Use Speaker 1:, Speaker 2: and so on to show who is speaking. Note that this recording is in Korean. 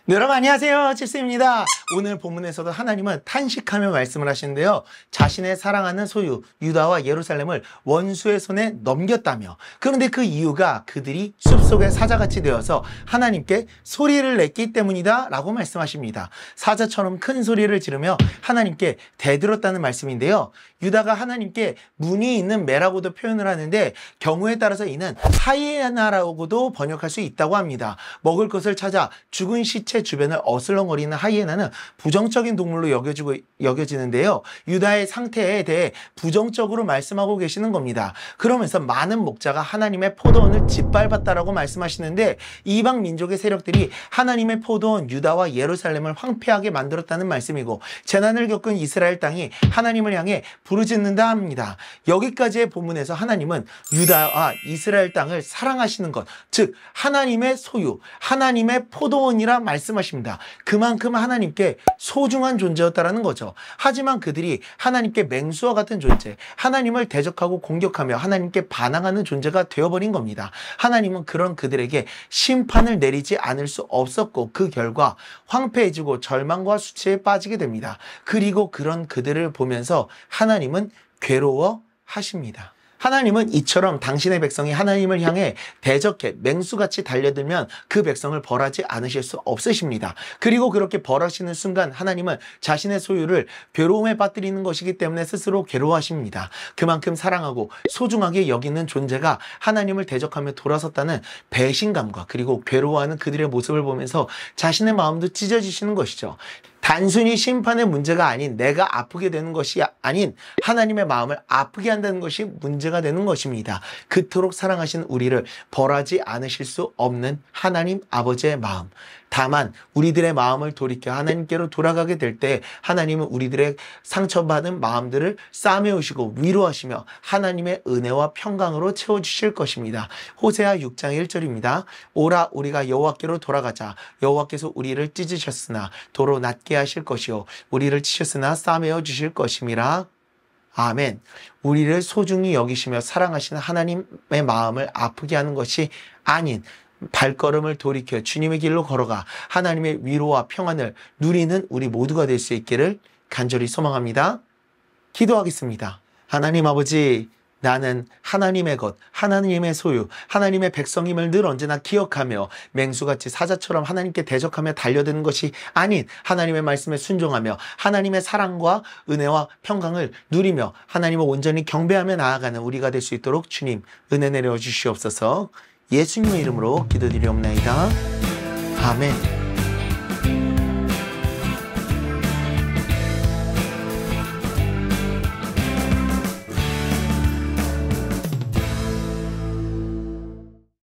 Speaker 1: 네, 여러분 안녕하세요, 칠스입니다. 오늘 본문에서도 하나님은 탄식하며 말씀을 하시는데요, 자신의 사랑하는 소유 유다와 예루살렘을 원수의 손에 넘겼다며, 그런데 그 이유가 그들이 숲속의 사자같이 되어서 하나님께 소리를 냈기 때문이다 라고 말씀하십니다. 사자처럼 큰 소리를 지르며 하나님께 대들었다는 말씀인데요, 유다가 하나님께 문이 있는 매라고도 표현을 하는데 경우에 따라서 이는 하이에나라고도 번역할 수 있다고 합니다. 먹을 것을 찾아 죽은 시체 주변을 어슬렁거리는 하이에나는 부정적인 동물로 여겨지는데요, 유다의 상태에 대해 부정적으로 말씀하고 계시는 겁니다. 그러면서 많은 목자가 하나님의 포도원을 짓밟았다라고 말씀하시는데, 이방 민족의 세력들이 하나님의 포도원 유다와 예루살렘을 황폐하게 만들었다는 말씀이고, 재난을 겪은 이스라엘 땅이 하나님을 향해 부르짖는다 합니다. 여기까지의 본문에서 하나님은 유다와 이스라엘 땅을 사랑하시는 것, 즉 하나님의 소유, 하나님의 포도원이라 말씀하십니다. 그만큼 하나님께 소중한 존재였다라는 거죠. 하지만 그들이 하나님께 맹수와 같은 존재, 하나님을 대적하고 공격하며 하나님께 반항하는 존재가 되어버린 겁니다. 하나님은 그런 그들에게 심판을 내리지 않을 수 없었고, 그 결과 황폐해지고 절망과 수치에 빠지게 됩니다. 그리고 그런 그들을 보면서 하나님은 괴로워하십니다. 하나님은 이처럼 당신의 백성이 하나님을 향해 대적해 맹수같이 달려들면 그 백성을 벌하지 않으실 수 없으십니다. 그리고 그렇게 벌하시는 순간 하나님은 자신의 소유를 괴로움에 빠뜨리는 것이기 때문에 스스로 괴로워하십니다. 그만큼 사랑하고 소중하게 여기는 존재가 하나님을 대적하며 돌아섰다는 배신감과 그리고 괴로워하는 그들의 모습을 보면서 자신의 마음도 찢어지시는 것이죠. 단순히 심판의 문제가 아닌 내가 아프게 되는 것이 아닌 하나님의 마음을 아프게 한다는 것이 문제가 되는 것입니다. 그토록 사랑하신 우리를 벌하지 않으실 수 없는 하나님 아버지의 마음. 다만 우리들의 마음을 돌이켜 하나님께로 돌아가게 될 때 하나님은 우리들의 상처받은 마음들을 싸매우시고 위로하시며 하나님의 은혜와 평강으로 채워주실 것입니다. 호세아 6장 1절입니다. 오라 우리가 여호와께로 돌아가자. 여호와께서 우리를 찢으셨으나 도로 낫게 하실 것이요 우리를 치셨으나 싸매어 주실 것임이라. 아멘. 우리를 소중히 여기시며 사랑하시는 하나님의 마음을 아프게 하는 것이 아닌 발걸음을 돌이켜 주님의 길로 걸어가 하나님의 위로와 평안을 누리는 우리 모두가 될 수 있기를 간절히 소망합니다. 기도하겠습니다. 하나님 아버지, 나는 하나님의 것, 하나님의 소유, 하나님의 백성임을 늘 언제나 기억하며 맹수같이 사자처럼 하나님께 대적하며 달려드는 것이 아닌 하나님의 말씀에 순종하며 하나님의 사랑과 은혜와 평강을 누리며 하나님을 온전히 경배하며 나아가는 우리가 될 수 있도록 주님 은혜 내려 주시옵소서. 예수님의 이름으로 기도드리옵나이다. 아멘.